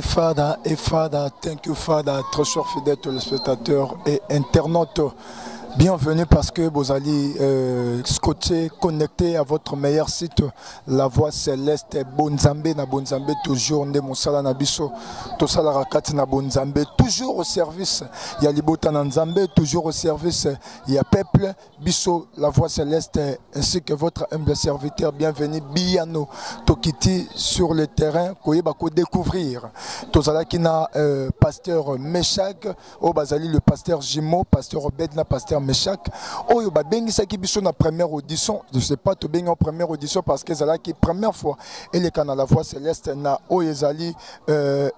Father, thank you Father, très chers fidèles téléspectateurs et internautes. Bienvenue parce que vous allez scotcher, connecter à votre meilleur site, La Voix Céleste, Bonzambe na Bonzambe, toujours ne Monsala na biso, Tosala Rakati na Bonzambe, toujours au service, il y a Libota na Nzambe, toujours au service, il y a Peuple, Biso, La Voix Céleste, ainsi que votre humble serviteur, bienvenue, Biano, Tokiti sur le terrain, Koyeba ko découvrir, Tosala Kina, pasteur Meshak, Obazali le pasteur Jimo, pasteur Obedna, pasteur Meshak, Oyo Babengi Saki Biso na première audition, je ne sais pas, Tobengi en première audition parce que c'est qui première fois, et les canaux La Voix Céleste na Oyezali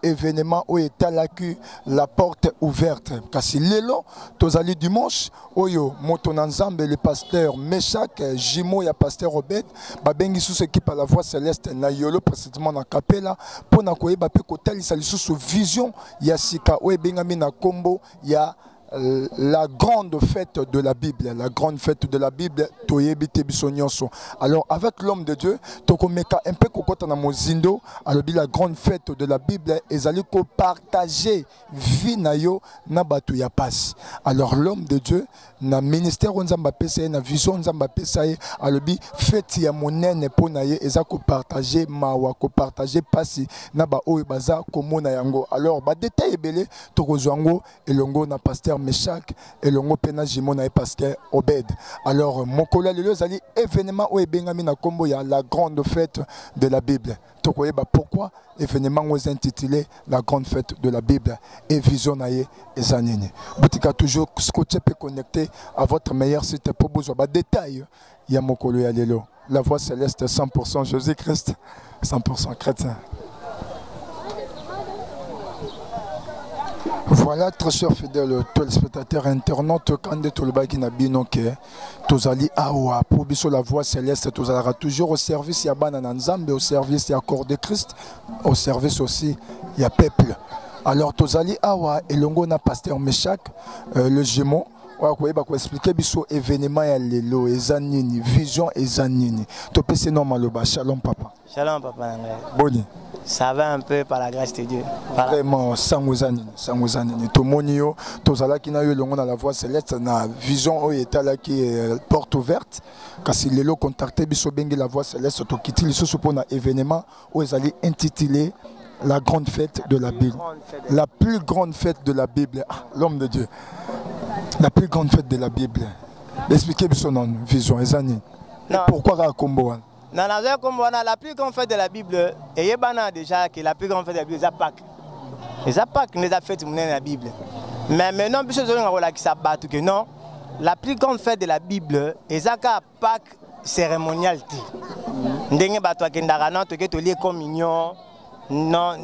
événement, Oyetalaku, la porte ouverte. Kasi Lelo, Tozali dimanche, Oyo, Motonanzambe, le pasteur Meshak, Jimo, ya pasteur Obed, Babengi sous équipe à La Voix Céleste na Yolo, précisément na Capella, pour na Koye Bape Kotel, il sous vision, ya Sika, Oye Bengami na Kombo, ya la grande fête de la Bible, la grande fête de la Bible, alors avec l'homme de Dieu, Tokomeka un peu kokota na mozindo, alors la grande fête de la Bible, ezali ko partager vie na yo na batu ya passe. Alors l'homme de Dieu, na ministère Nzamba pesa, na vision Nzamba pesa, alors fête ya monene po na ye, eza ko partager mawa, ko partager passi na ba oyo baza komona yango. Alors ba détail ebele tokozwango elongo na pasteur Meshak et le mot pena Jimon et pasteur Obed. Alors Mokola Lelo Zali événement où Bengami na Kombo ya la grande fête de la Bible. Tokoye ba pourquoi événement où intitulé la grande fête de la Bible et vision naie et zanini. Boutika toujours scotché peut connecter à votre meilleur site pour besoin ba détail ya Mokolo ya Lelo. La Voix Céleste 100% Jésus-Christ, 100% chrétien. Voilà, très chers fidèles téléspectateurs internautes, quand tout le bagi na binoke, tozali awa pour biso La Voix Céleste, tozalera toujours au service ya bana Nzambe, au service ya corps de Christ, au service aussi ya peuple. Alors tozali awa elongo na pasteur Meshak, le Gémeaux. On va expliquer biso événement ya lelo ezanini vision ezanini to pese non maloba. Shalom papa. Shalom papa. Boni. Ça va un peu par la grâce de Dieu. Vraiment sangozanini to monio to zala kina yo longo na La Voix Céleste na vision o etala ki porte ouverte kasi lelo contacter biso bengi La Voix Céleste to kitili so pona événement o ezali intitulé la grande fête de la Bible. La plus grande fête de la Bible. L'homme de Dieu. La plus grande fête de la Bible. Expliquez son vision. Et pourquoi la combo? Non, la plus grande fête de la Bible, et il déjà que la plus grande fête de la Bible, c'est Pâques. Et c'est Pâques nous a fait la Bible. Mais maintenant, non, la plus grande fête de la Bible, c'est Pâques cérémonial. Ndenge bato akendaka to ke lié communion. Non,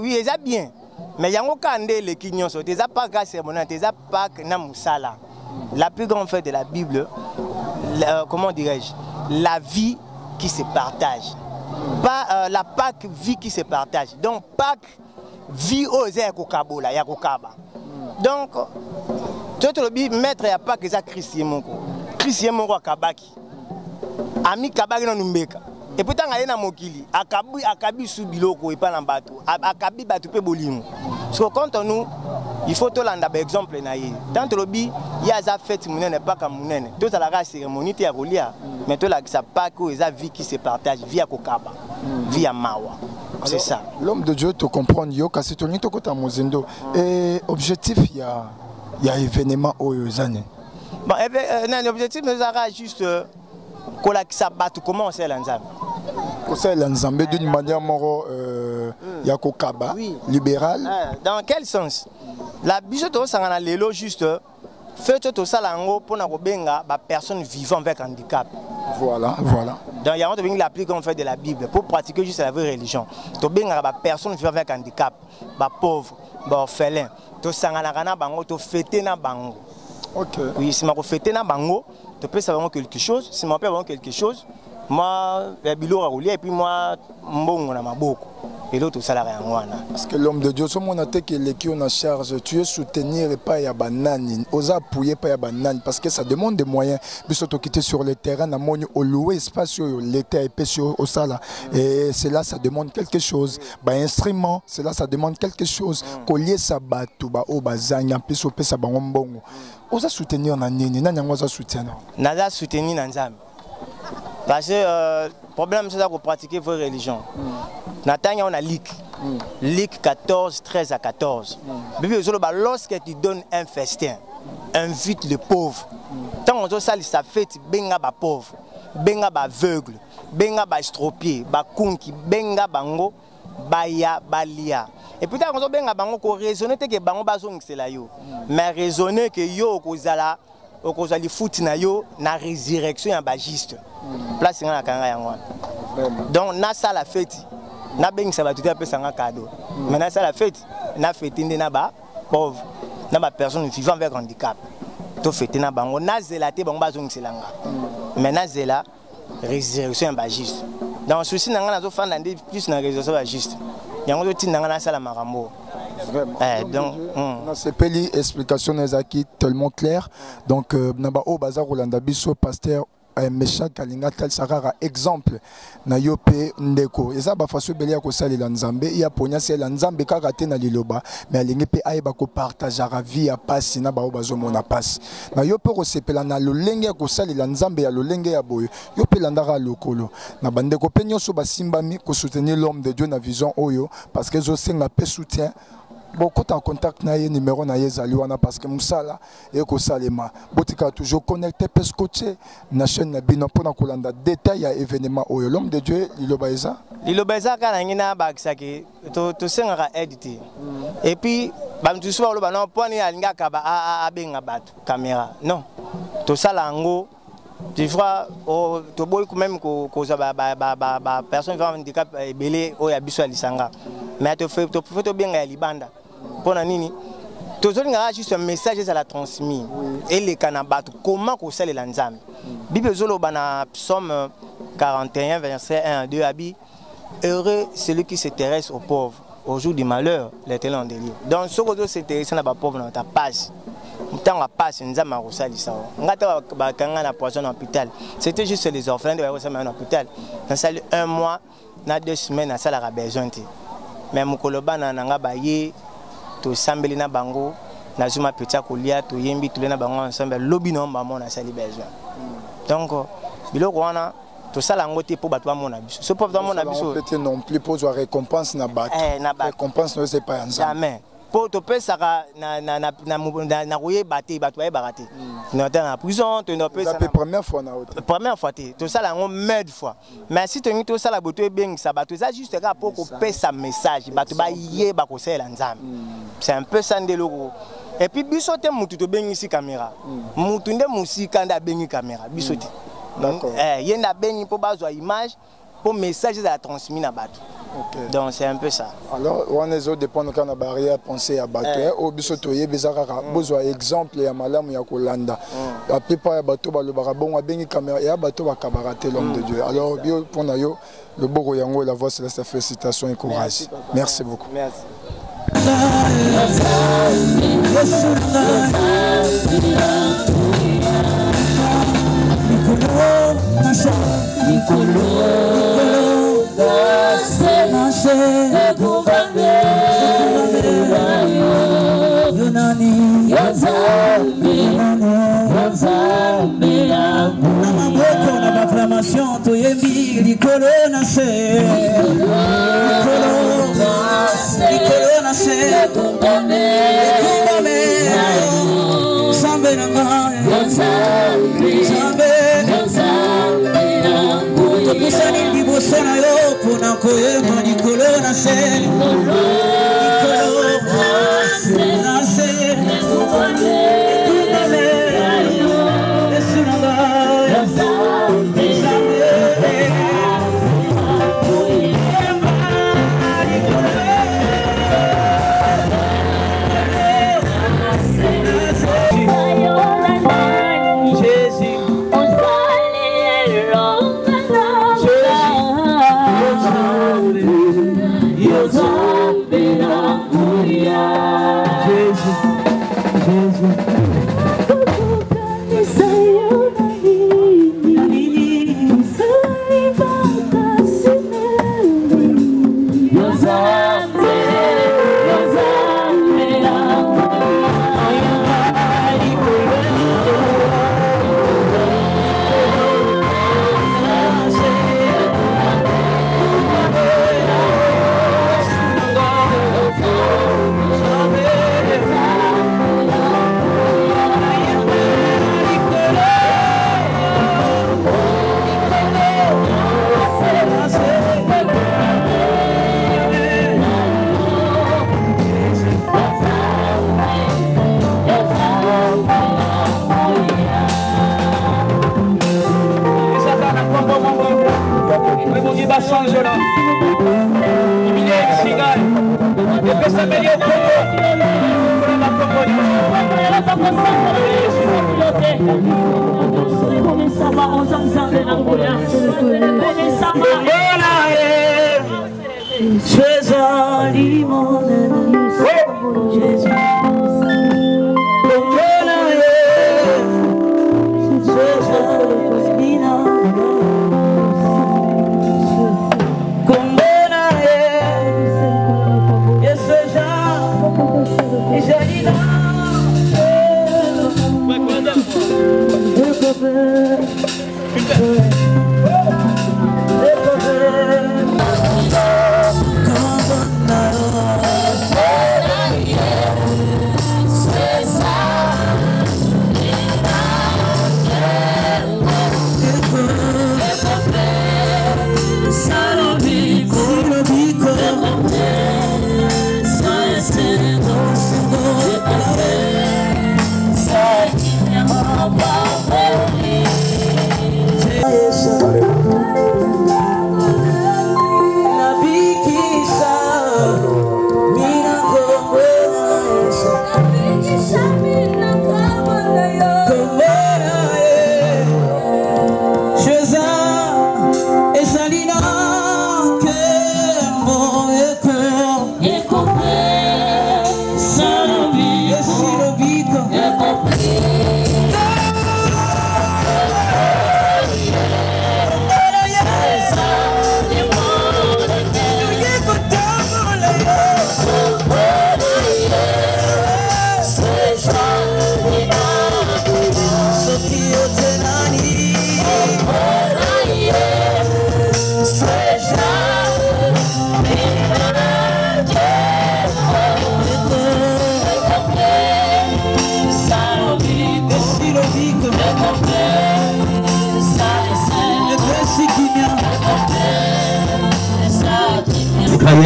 oui, c'est bien. Mais il y a aucun des qui n'y sont pas cérémonial, pas musala. La plus grande fête de la Bible, comment dirais-je, la vie qui se partage. Pas la Pâque vie qui se partage. Donc Pâque vie aux Yakokabola, Yakokaba. Donc tout le bi maître ya Pâque c'est Christian Moko. Christian Moko Kabaki. Ami Kabaki na Numbeka. Et pourtant, il y a mokili, akabi sous biloko et pas dans bateau, akabi bateau pe bolimo. Parce que quand nous, il faut tout l'anda exemple naïe. Tant que il y a za fête mounene pas comme mounene. Tout ça la cérémonie te rolia, mais tout la ça pas que les vie qui se partage via kokaba, via mawa. C'est ça. L'homme de Dieu te comprend yo kasi to ni to kota mozindo. Et objectif il y a événement au zane. Bon, l'objectif nous aura juste comment c'est l'ensemble. C'est l'ensemble d'une manière moro Yakokaba, libéral. Dans quel sens? La bijoterie c'est l'élo juste fait tout ça pour benga personne vivant avec handicap. Voilà. Donc il y a la plus grande fête de la Bible pour pratiquer juste la vraie religion. To benga personne vivant avec handicap, pauvre, orphelin. To sangana bango, to fêter na bango. OK. Oui, si je fêter na bango, tu peux savoir quelque chose. Si je peux avoir quelque chose, moi, je vais rouler et puis moi, je vais et l'autre salarié en wana. Parce que l'homme de Dieu, ce monde a qui on a charge, tu es soutenir et pas y a banane, oser appuyer pas y a banane, parce que ça demande des moyens. Puis surtout quitter sur le terrain, à mon au louer espace, l'été épais au sala, et c'est là ça demande quelque chose. Bah instrument, c'est là ça demande quelque chose. Collier ça batou, bah au bazanya, puis au ça ba ngombongo. Oser soutenir na nini, na nyango oser soutenir. Naza soutenir nanzam. Parce que le problème c'est de pratiquer vos religions. Natania on a Ligue 14, 13 à 14. Lorsque tu donnes un festin, invite le pauvre. Tant on ça sa fête, benga ba pauvre, benga ba aveugle, benga ba estropié, ba kunki, benga bango, baya balia. Et puis quand on benga bango ko raisonner que bango bazong c'est là yo. Mais raisonner que yo kozala okozali foot na yo na résurrection ya bagiste. Place ngana kanga yango. Donc na ça la fête. Na bengi ça va tout à peu ça un cadeau. Maintenant ça la fête, na fête na ba pauvre, na ba personne vivant avec handicap. To fête na bango na zelaté bango bazong selanga. Maintenant zela résurrection ba juste. Dans souci na ngana zo fanda plus na résurrection ba juste. Yango to tinda ngana sala makambo. Donc c'est peli explication qui tellement claire. Donc naba o bazar Rolanda biso pasteur Mécha Kalinga tel sarara exemple na yope ndeko eza ba faso belia ko salela nzambe ya ponya sela nzambe ka raté na liloba mais alingi pe ayeba ko partager vie ya pasi na ba bazo mona pasi na yope ko sepela na lolenge ko salela nzambe ya lolenge ya boyo yope landara lokolo na bandeko pe nyoso basimbami ko soutenir l'homme de Dieu na vision oyo parce que zo senga pe soutien. Beaucoup en contact na ye numéro na ye zaliwana parce que musala et ko salema botika toujours connecté parce que na chaîne na bino pona kolanda détail ya événement oyo l'homme de Dieu lilobaisa kana ngina bakisaki to senga editer et puis bantu soba lo bana poni alinga ka ba abenga batu caméra non to sala ngo tu vois to boy même ko za ba personne vivant handicap belé o ya biso alisanga mais to fait bien ya libanda pona nini tozoli ngara juste un message à la transmis et les kanabatu comment ko sala la nzambe bible zolo bana psaume 41 verset 1 à 2 abi heureux celui qui s'intéresse aux pauvres au jour du malheur l'Éternel en délivre donc ce que s'intéresse na ba pauvre dans ta passe tant à passe nzambe a kosali ça ngata ba kanga na poisson en hôpital c'était juste les orphelins de en hôpital na sali un mois na 2 semaines na sala besoin te mais mukoloba na nga ba ye to sambeli na bango na zuma petia kolia to yembi to na bango ensemble lobi no mama na sali besoin donc biloko wana to sala ngote po batwa mona biso so pauvre mona biso peut-être non plus pour récompense na bat récompense ne c'est pas ensemble jamais pour to pesa na royer baté batwa baraté na en prison to no pesa la première fois na hôtel première fois to sala ngo merde fois mais si to to sala boto beng ça bato ça juste ka pour ko pesa message bato ba yé ba ko sala nzambe c'est un peu ça ndeloko et puis biso te mutu to bengi si caméra mutu nde musika nda bengi caméra biso te donc yenda bengi po bazwa image pour message à transmis na bato. Okay. Donc c'est un peu ça. Alors on est autres dépend quand la barrière penser à bateau au biso toye bizarre besoin exemple ya malamu ya kolanda la plupart ya bateau ba le barabon a bengi caméra ya bateau ba kabaraté l'homme de Dieu. Alors bio pour na yo le boro yango la voix céleste félicitations et courage. Merci beaucoup. Merci.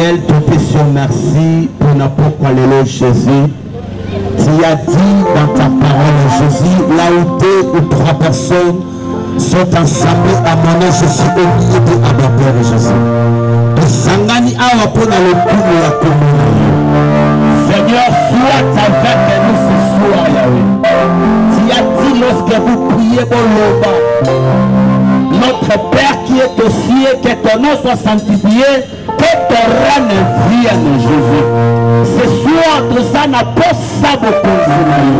Israël, te sur merci pour n'importe quoi le Jésus. Tu as dit dans ta parole, Jésus, là où 2 ou 3 personnes sont ensemble à mon nom, je suis au milieu de Abba Père Jésus. Et Sangani a pour le coup de la commune. Seigneur, sois avec nous ce soir, Yahweh. Tu as dit lorsque vous priez pour l'Oba, notre Père qui est aux cieux, que ton nom soit sanctifié, que ton règne vienne, Jésus. Ce soir, tout ça n'a pas ça de continuer.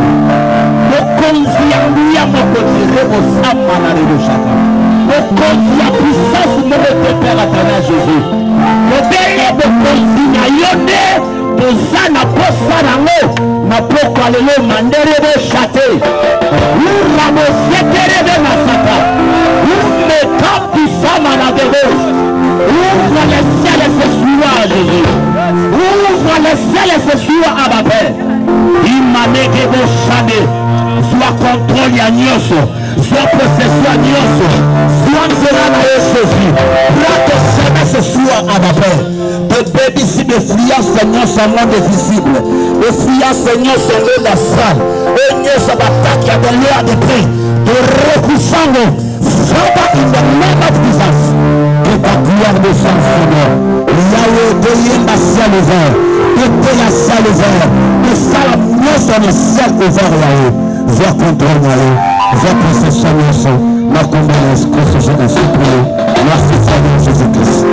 Nous continuons à continuer au Samana de chacun. Nous continuons à puissance de notre Père à travers Jésus. Nous devons continuer. Tout ça n'a pas ça dans l'eau. N'a pas quoi le mandere de châté. Nous ramasser de massacre. Nous mettons tout ça dans la gauche. Ouvre les ciels et ce soir, Jésus. Ouvre les ciels et ce soir à ma paix. Il m'a négé de chané. Soit contrôle à Nyoso. Soit possession à Nyoso. Soit Zerana et Jésus. Prends ce soir à ma paix. De bébés ici, de friands, Seigneur, sont monde visible. De friands, Seigneur, sont le la salle. Et Nyoso bataille à de l'air de prix. De repoussant le. Father, in the name of Jesus. Que ta gloire descende, Seigneur. Yahweh, de la ciel ouvert. De la ciel ouvert. De ça, nous sommes le ciel ouvert, Yahweh. Viens contre moi, viens possession, ma condoléance, que je ne supplie. Merci, Seigneur Jésus-Christ.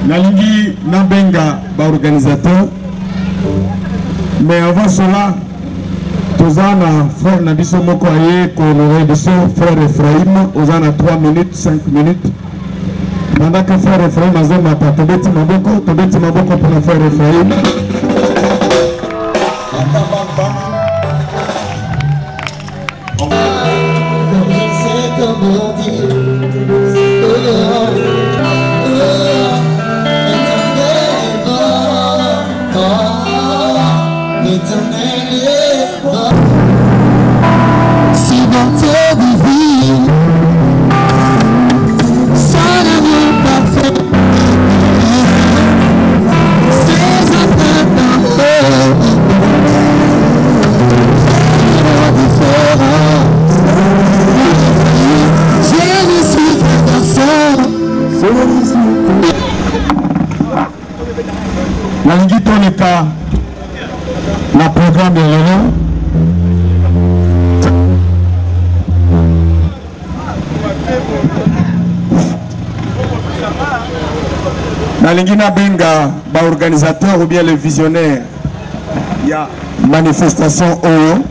Nalingi Nabenga, organisateur. Mais avant cela, Tozana, frère Nabiso Mokoye, honoré de son frère Ephraim, Ozana 3 minutes, 5 minutes. Pendant que frère Ephraim a Zomata, Tobeti Maboko pour le frère Ephraim. For Nalingina Benga, organisateur ou bien le visionnaire, il y a manifestation Oyo.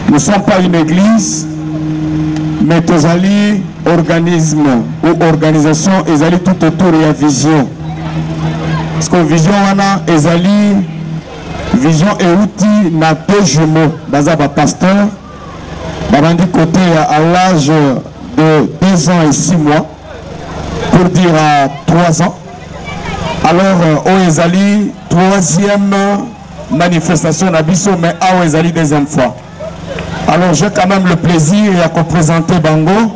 Nous ne sommes pas une église, mais tous organisme ou organisation, ils allaient tout autour de la vision. Parce que vision, on a, vision et outil, n'a deux jumeaux, dans un pasteur, dans côté à l'âge de 2 ans et 6 mois, pour dire à 3 ans. Alors, au Ezali, 3e manifestation d'Abisso, mais à Ezali 2e fois. Alors, j'ai quand même le plaisir de présenter Bango.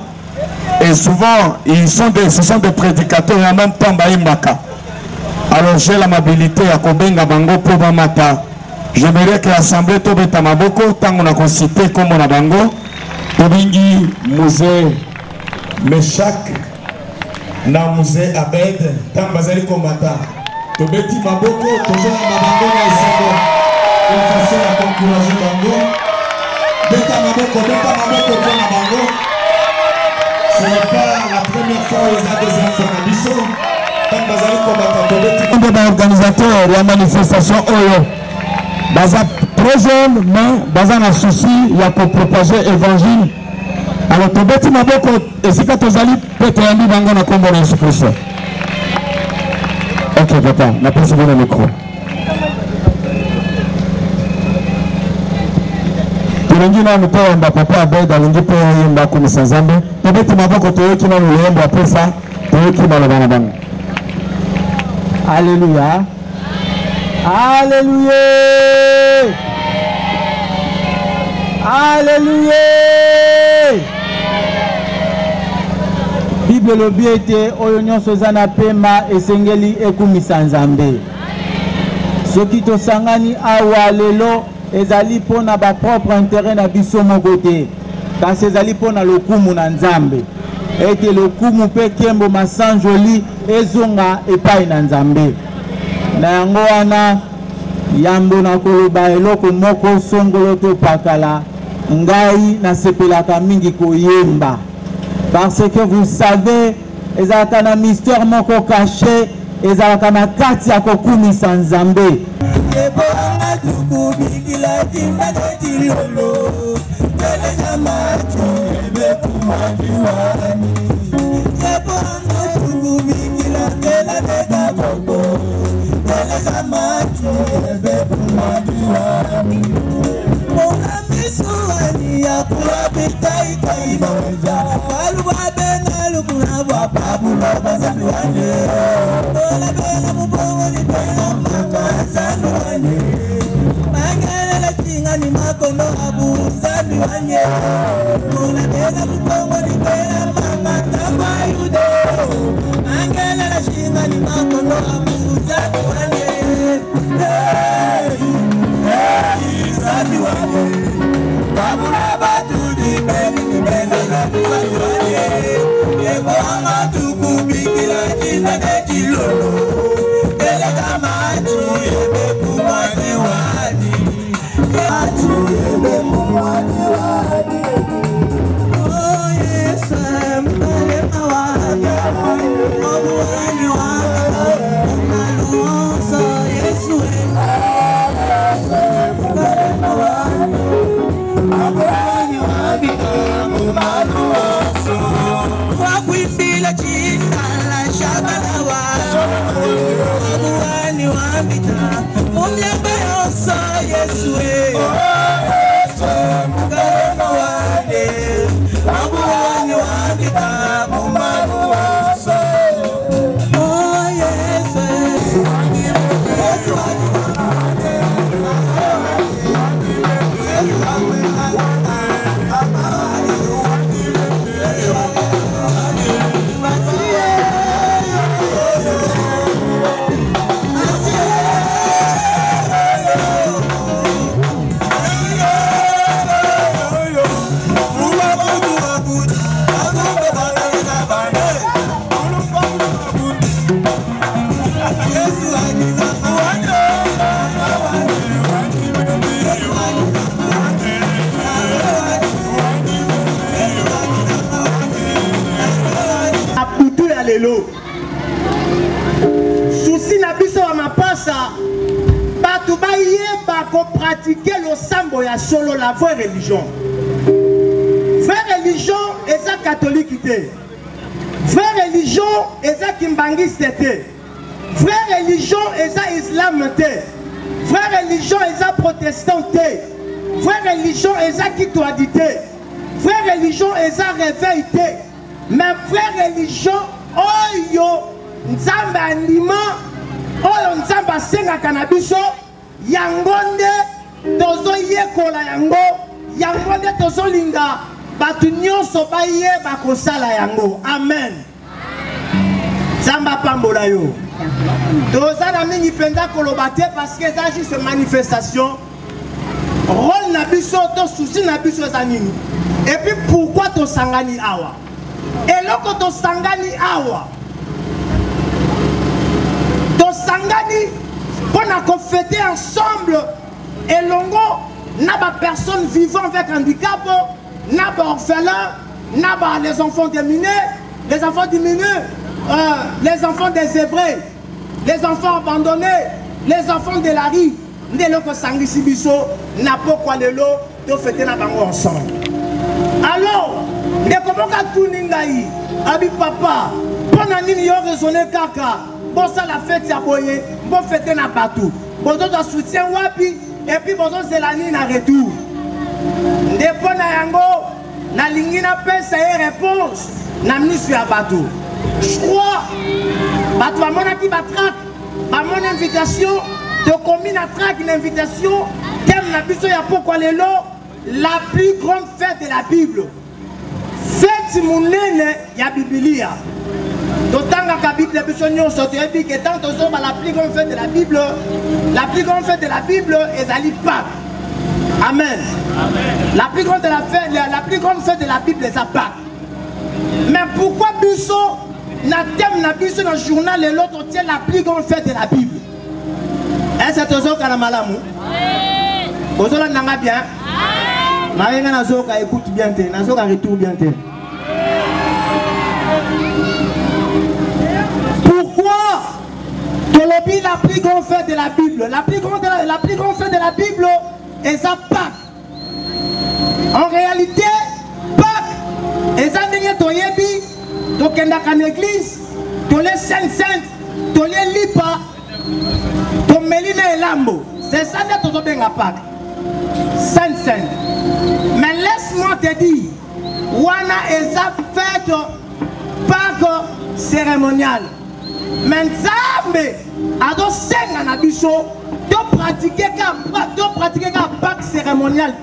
Et souvent, ce sont des prédicateurs et en même temps, Baïmbaka. Alors, j'ai l'amabilité à Kobenga Bango pour Bamata. J'aimerais que l'Assemblée Tobe Tamaboko, tant qu'on a cité comme on a Bango, Tobingi, Musée, Meshak, na musée Abed, tant bazali combattant. Tobeti Maboko, toujours à Bango na Isango. Une façon à encourager Bango. Beta Maboko pour Bango. Ce n'est pas la première fois où ils ont des enfants à Bissot. Tant bazali combattant. Tobeti Maboko, organisateur de la manifestation Oyo. Baza très jeune, mais Baza n'a souci, il y a pour propager l'évangile. Alors, Tobeti Maboko, et si tu as peut-être un livre dans le combo de Jésus-Christ. Ok, papa, on a pas le micro. Tulingina mtoa papa Abeda lingipo yimba kumisanzambe. Tobeti Maboko toyoki na luyembo après ça, toyoki na lobana bana. Alléluia. Alléluia. Alléluia. Bible lobi ete oyo nyonso eza na pema esengeli ekumisa Nzambe. Soki tosangani awa lelo ezali pona ba propre intérêt na biso moko te, kasi ezali pona lokumu na Nzambe. Ete lokumu pe kembo masanjoli ezonga epai na Nzambe. Na yango wana yambo na koloba eloko moko songolo to pakala ngai nasepelaka mingi koyemba. Parce que vous savez, il y a un mystère moko caché, il y a un kati ya kokumisa Nzambe. pratiquer le sambo ya solo la vraie religion. Vraie religion est ça catholique. Vraie religion est ça kimbangiste. Vraie religion est ça islam. Vraie religion est ça protestant. Vraie religion est ça kitoadité. Vraie religion est ça réveil. Mais vraie religion, oyo nzambe anima, oyo nzambe asenga kanabiso, yangonde tozo yekola yango, yangonde tozo linga, batu nyonso baye bakosala yango. Amen. Zamba pambola yo. Toza na mingi penza kolobate parce que ça juste manifestation. Rôle na biso to souci na biso zanini. Et puis pourquoi to sangani awa? Et loko to sangani awa. To sangani pour na fêter ensemble et longo n'a pas personne vivant avec handicap, n'a pas orphelin, n'a pas les enfants démunis, les enfants diminués, les enfants des Hébreux, les enfants abandonnés, les enfants de la rue. Ndé loko sangi sibiso n'a pas quoi le lot to fêter na bango ensemble. Alors, de comment tout ningaï, abi papa, pendant nini yo raisonné kaka, bon ça la fête ya boye, bon fêter na batou, bon d'autres soutien wapi, et puis bon c'est la nini na retour. De pona yango, na lingi na pesa et réponse, na misu ya batou. Je crois, batou va mona ki batrak, ba mon invitation, de commune à traque une invitation, thème na biso ya pourquoi le lot, la plus grande fête de la Bible. Fête mounene ya Biblia. D'autant que la Bible est que tant la plus grande fête de la Bible, la plus grande fête de la Bible est Ali Pâques. Amen. La plus grande fête de la Bible est à Pâques. Mais pourquoi biso na thème na biso dans le journal et l'autre tient la plus grande fête de la Bible? Est-ce que tu as malamu? Vous avez bien? Marie Nazoka écoute bien, Nazoka retourne bien. Pourquoi Tolobi la plus grande fête de la Bible? La plus grande fête de la Bible est à Pâques. En réalité, Pâques est un dernier toyebi, tokendaka en église, tolé sainte, tolé lipa, tomelina et lambo. C'est ça que tu as Pâques. Sainte. Mais laisse-moi te dire, wana eza fête Pâques cérémoniale. Mais Nzambe ado senga na biso to pratiquer ka Pâques cérémoniale,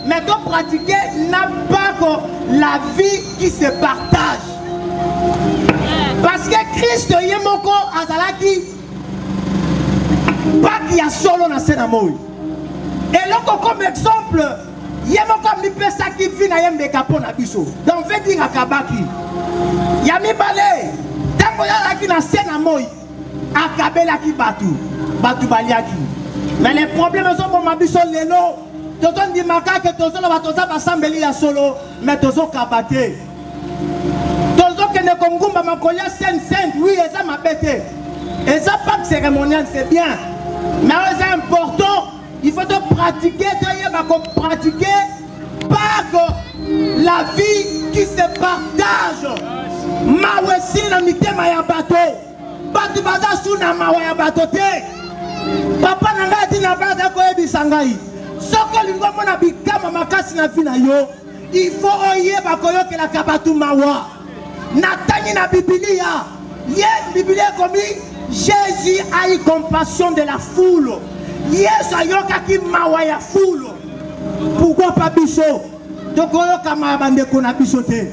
mais to pratiquer na Pâques la vie qui se partage. Parce que Christ yemoko azalaki Pâques ya solo na senamoy. Et là, comme exemple, il y a un pesa qui vient à yembe kapon na biso. Donc, veut dire à Kabaki. Il y a mi balé. Tant qu'il y a qui na sena moy, à Kabela qui batu baliaki. Mais les problèmes sont pour ma biso lelo. Tozo di maka que tozo la batoza basambeli ya solo, mais tozo kabate. Tozo que ne kongumba makolia sainte, oui, et ça m'a bêté. Et ça pas cérémonial, c'est bien. Mais c'est important. Il faut te pratiquer, Pâques, la vie qui se partage. Mawesi na mitema ya bato. Batu baza suna mawa ya bato te. Papa nanga ti na baza ko ebisangai. Soko lingo mona bikama makasi na vina yo. Il faut oyeba koyoke la kabatu mawa. Natani na Biblia. Yes, Biblia comme Jésus a eu compassion de la foule. Yes, ayoka ki mawaya foule. Pourquoi pas biso? Tokoyoka mabande kona biso te.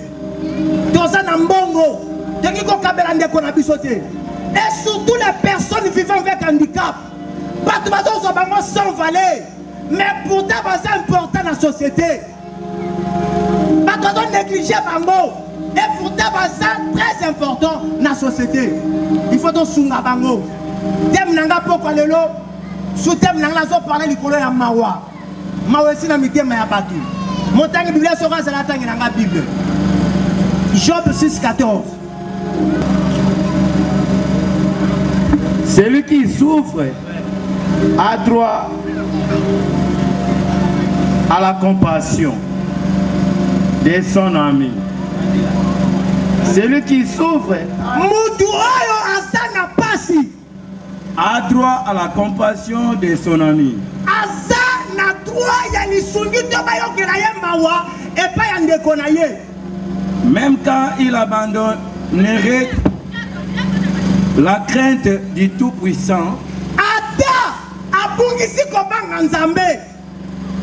Toza na mbongo. Tengiko kabela ndeko na biso te. Et surtout les personnes vivant avec handicap. Bato bazo so bango sans valeur. Mais pourtant c'est important dans la société. Bato bazo négliger bango. Et pourtant c'est très important dans la société. Il faut to sunga bango. Tem nanga poko lelo. Sous thème nanga zo parler likolo ya mawa. Mawa si na mitema ya batu. Montagne Biblia sera la tangi nanga Bible. Job 6:14. Celui qui souffre a droit à la compassion de son ami. Celui qui souffre a droit à la compassion de son ami. Même quand il abandonnerait la crainte du Tout-Puissant.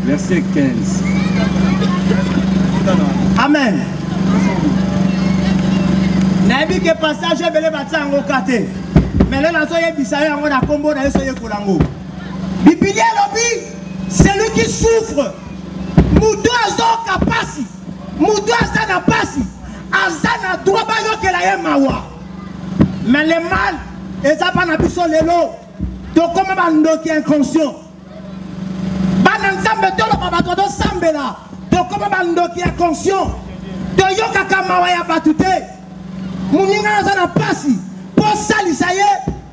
Verset 15. Amen. Nabi ke passage bele batsango kate. Mais là soye bisayo ngo na kombo na soye kolango. Biblia lobi celui qui souffre mutu azo kapasi. Mutu azana pasi. Azana droit ba yo ke la ye mawa. Mais le mal eza pa na biso lelo. To comme bando qui inconscient. Bana nzambe to lo baba to sambela. To comme bando qui inconscient. To yo kaka mawa ya batute. Muninga zana pasi pour salisa ye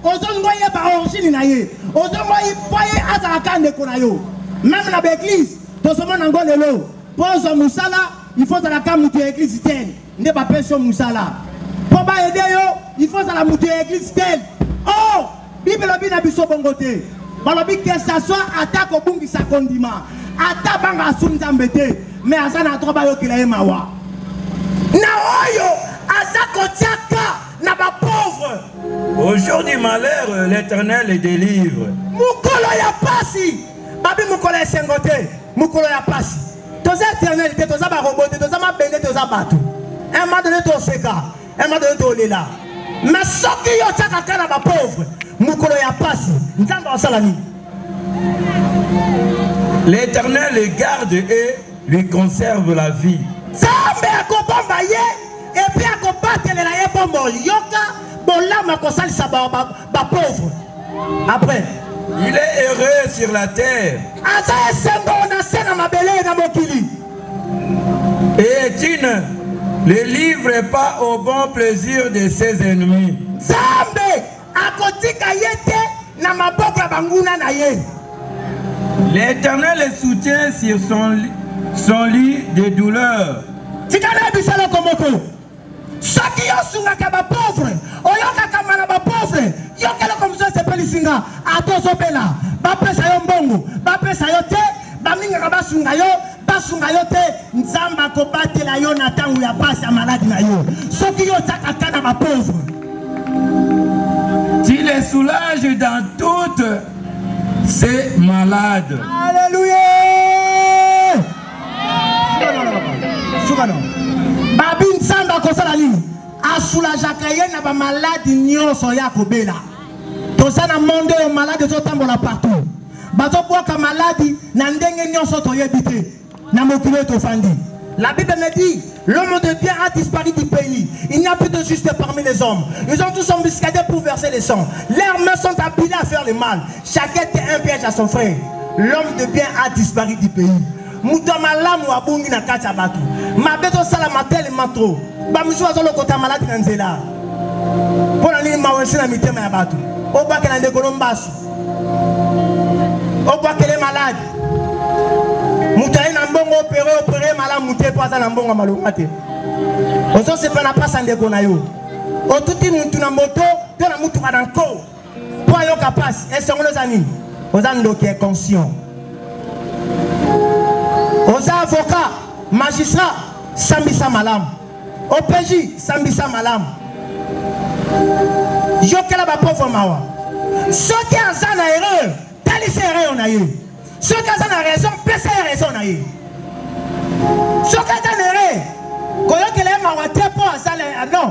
ozongo ye ba origine na ye ozongo ye poye azala kande kona yo même na l'église to somo na ngolelo pour zo musala il faut la ka mutu église telle nde ba pension musala pour ba aider yo il faut la mutu église telle. Oh bible lobi na biso bongote balobi que ça soit attaque au bungi sa kondima ata banga sunzambe te mais azana to ba yo kila ye mawa na oyo. Au jour du malheur, l'Éternel les délivre. Mukolo ya pasi. Babi mukolo ya sengote. Mukolo ya pasi. Toza éternel, toza ba robote, toza ma bende, toza batu. Un moment donné, to seka. Un moment donné, to lela. Mais soki yo taka kana ba pauvre. Mukolo ya pasi. Nzamba salami. L'Éternel les garde et lui conserve la vie. Zambe akobamba ye. Et puis à combattre les yoka bolama kosali sa ba pauvre. Après il est heureux sur la terre. Et tu ne le livres pas au bon plaisir de ses ennemis. L'Éternel le soutient sur son lit de douleur. Ceux qui sont pauvres, pauvre, yokela comme ça c'est pas lisinga, atozo bela, bapesa yo mbongo, bapesa yo te, baminga basunga yo te, nzamba ko batela yo na tangu ya pasi ya maladi na yo. Ceux qui sont takaka na pauvre, tu les soulages dans toutes ces malades. Alléluia. Babi nzamba ko sala nini? Asoulajaka ye na ba maladi nyonso ya kobela. Toza na monde yo malade zo tambola partout. Bazo boka maladi na ndenge nyonso to yebite. Na mokilo to fandi. La Bible me dit, l'homme de bien a disparu du pays. Il n'y a plus de juste parmi les hommes. Ils ont tous embuscadés pour verser les sangs. Leurs mains sont appelées à faire le mal. Chacun est un piège à son frère. L'homme de bien a disparu du pays. Moutama lamu abungi na kati ya batu. Mabeto sala matele matro. Ba musu azolo kota maladi na nzela. Pona nini mawensi na mitema ya batu. Obake na ndekolo mbasu. Obake le maladi. Mutaye na mbongo opere mala mute po aza na mbongo malonga te. Ozo se pa na pasa ndeko na yo. Otuti mutu na moto to na mutu ka danko. Po ayo kapasi esongolo za nini? Oza ndoki est conscient. Aux avocats, magistrats, sambisa malam. Au PJ, sambisa malam. Jokela ba pauvre mawa. Ceux qui ont une erreur, telle c'est erreur on a eu. Ceux qui ont une raison, c'est raison on a eu. Ceux qui ont une erreur, quand il y a mawa tepo asale non,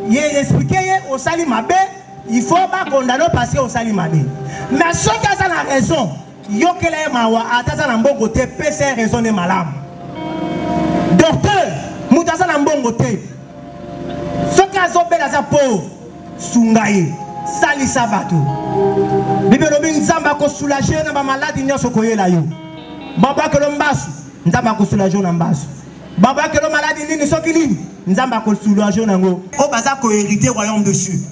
il expliqué au sali mabe, il faut pas condamner parce au sali mabe. Mais ceux qui ont une raison, yokele mawa ataza na mbongo te pesa raison de malam. Docteur mutaza na mbongo te. Soka zobela za pauvre sungaye sali sabato. Bible lobi nzamba ko soulager na ba maladi nyoso koyela yo. Baba ke lo mbasu nzamba ko soulager na mbasu. Baba ke lo maladi nini soki nini nzamba ko soulager na ngo. O baza ko hériter royaume dessus.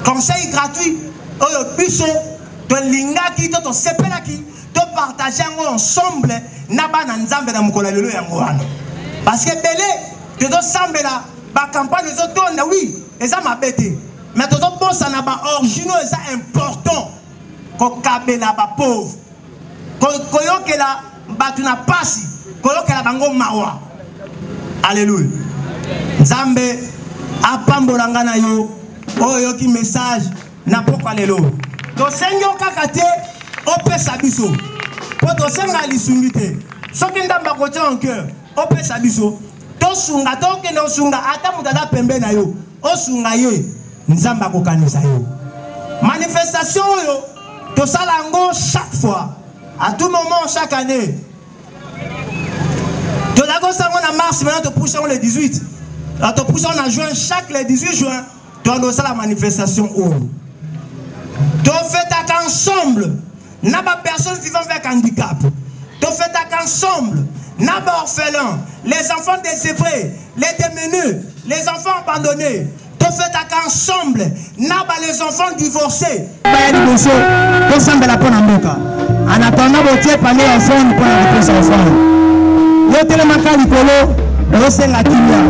Conseil gratuit oyo biso to lingaki to sepelaki de partager ensemble naba na nzambe na mukolo lelo yango wana parce que belé de do sambela ba campagne zo tonda oui eza mabete mais to pensa na ba originaux eza important ko kabela ba pauvre ko yokela batu na pasi ko yokela bango mawa alléluia nzambe apambola ngana yo oyo ki message na pokwa lelo to senyo kakate opesa biso po to senga lisungi te soki ndamba ko tia en cœur opesa biso to sunga to ke no sunga ata mutala pembe na yo o sunga ye nzamba ko kanisa yo manifestation yo to salango chaque fois à tout moment chaque année to la ko sango na mars maintenant to poussons le 18 to poussons en juin chaque le 18 juin to ando la manifestation o to fait ensemble n'a pas personne vivant avec handicap to fait ensemble n'a pas orphelins les enfants désœuvrés les démunis les enfants abandonnés to fait ensemble n'a pas les enfants divorcés bayani boso to sambela pona mboka en attendant botie parler enfant pour la réponse enfant yo telemaka likolo do senga kimia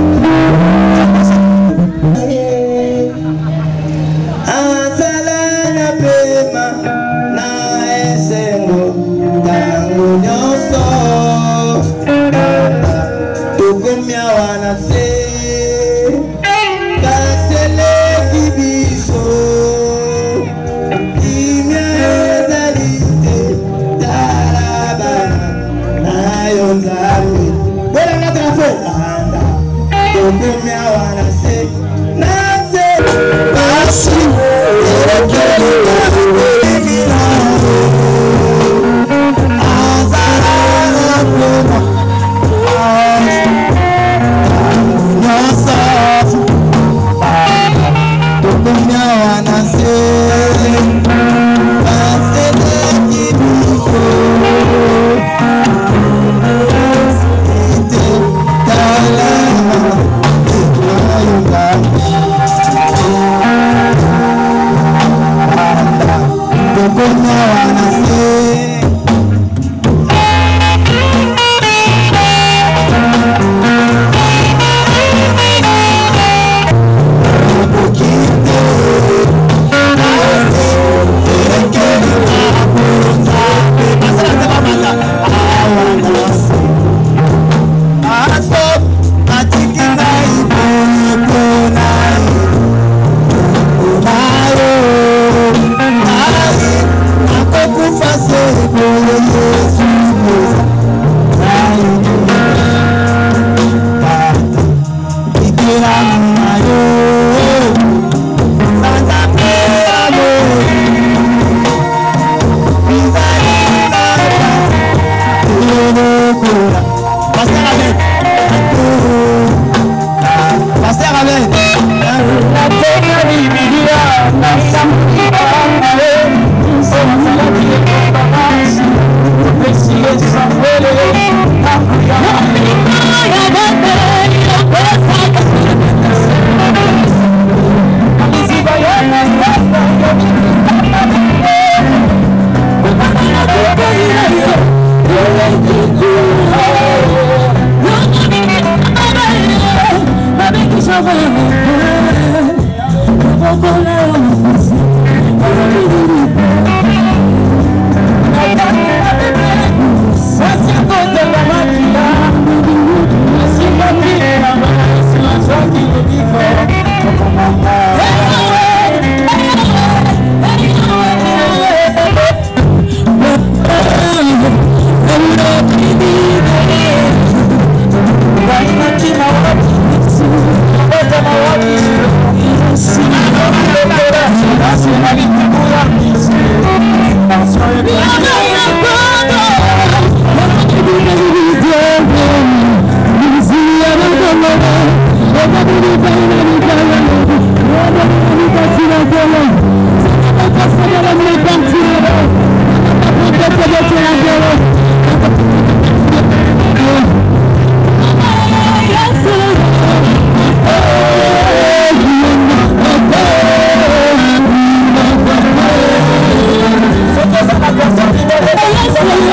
Yes,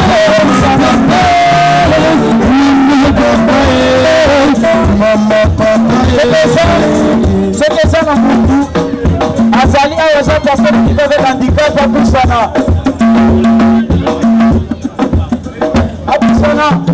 personnes qui vivent avec handicap à Poussana. À Poussana.